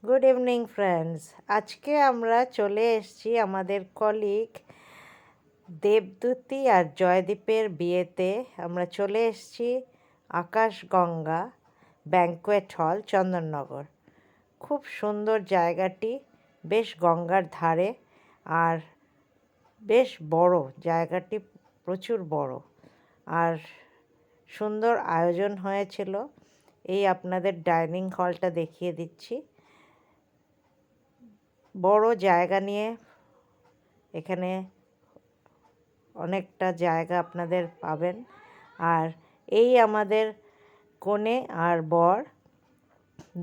Good evening friends. আজকে আমরা চলে এসেছি আমাদের কলিগ দেবদূতি আর জয়দীপের বিয়েতে। আমরা চলে এসেছি আকাশগঙ্গা ব্যাঙ্কোয়েট হল, চন্দননগর। খুব সুন্দর জায়গাটি, বেশ গঙ্গার ধারে, আর বেশ বড় জায়গাটি, প্রচুর বড় আর সুন্দর আয়োজন হয়েছিল। এই আপনাদের ডাইনিং হলটা দেখিয়ে দিচ্ছি। বড় জায়গা নিয়ে এখানে অনেকটা জায়গা আপনাদের পাবেন। আর এই আমাদের কনে আর বর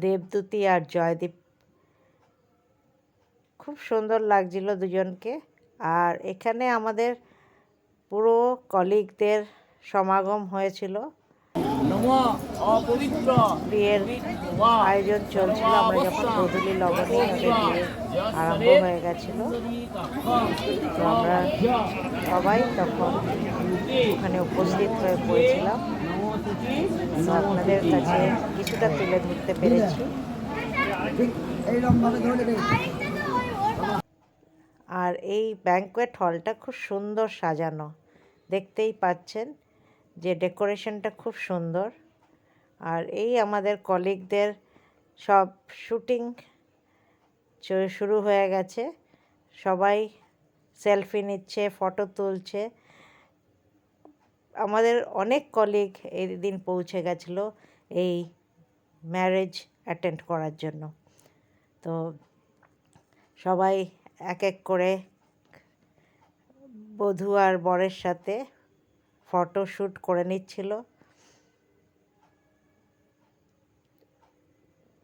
দেবদূতি আর জয়দীপ, খুব সুন্দর লাগছিল দুজনকে। আর এখানে আমাদের পুরো কলিগদের সমাগম হয়েছিল। বিয়ের আয়োজন চলছিল। আমরা যখন গোধূলি লগ্নে ওদের বিয়ে আরম্ভ হয়ে গেছিল, তো আমরা সবাই তখন ওখানে উপস্থিত হয়ে পড়েছিলাম। তো আপনাদের কাছে কিছুটা তুলে ধরতে পেরেছি। আর এই ব্যাঙ্কোয়েট হলটা খুব সুন্দর সাজানো, দেখতেই পাচ্ছেন যে ডেকোরেশনটা খুব সুন্দর। আর এই আমাদের কলিগদের সব শুটিং শুরু হয়ে গেছে। সবাই সেলফি নিচ্ছে, ফটো তুলছে। আমাদের অনেক কলিগ এই দিন পৌঁছে গেছিল এই ম্যারেজ অ্যাটেন্ড করার জন্য। তো সবাই এক এক করে বধূ আর বরের সাথে ফটো শ্যুট করে নিচ্ছিল।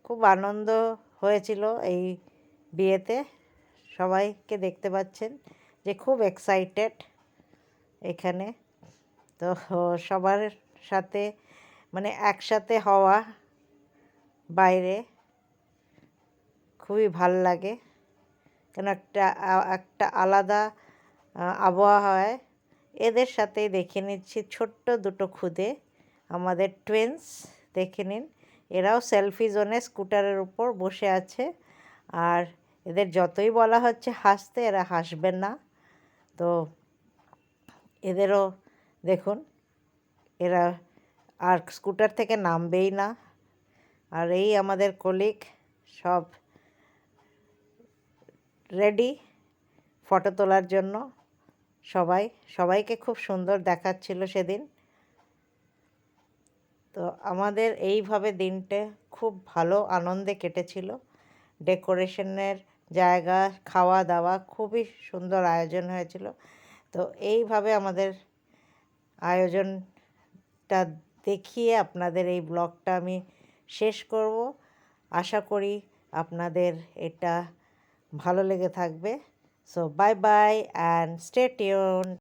খুব আনন্দ হয়েছিল এই বিয়েতে। সবাইকে দেখতে পাচ্ছেন যে খুব এক্সাইটেড এখানে। তো সবার সাথে মানে একসাথে হওয়া বাইরে খুবই ভাল লাগে, কেন একটা আলাদা আবহাওয়া হয়। এদের সাথেই দেখে নিচ্ছি ছোট্ট দুটো খুদে আমাদের টুইন্স, দেখে নিন। এরাও সেলফি জোনে স্কুটারের উপর বসে আছে। আর এদের যতই বলা হচ্ছে হাসতে, এরা হাসবেন না। তো এদেরও দেখুন, এরা আর স্কুটার থেকে নামবেই না। আর এই আমাদের কলিগ সব রেডি ফটো তোলার জন্য। সবাইকে খুব সুন্দর দেখাচ্ছিল সেদিন। তো আমাদের এইভাবে দিনটা খুব ভালো আনন্দে কেটেছিল। ডেকোরেশনের জায়গা, খাওয়া দাওয়া, খুবই সুন্দর আয়োজন হয়েছিল। তো এইভাবে আমাদের আয়োজনটা দেখিয়ে আপনাদের এই ব্লগটা আমি শেষ করব। আশা করি আপনাদের এটা ভালো লেগে থাকবে। So bye bye and stay tuned.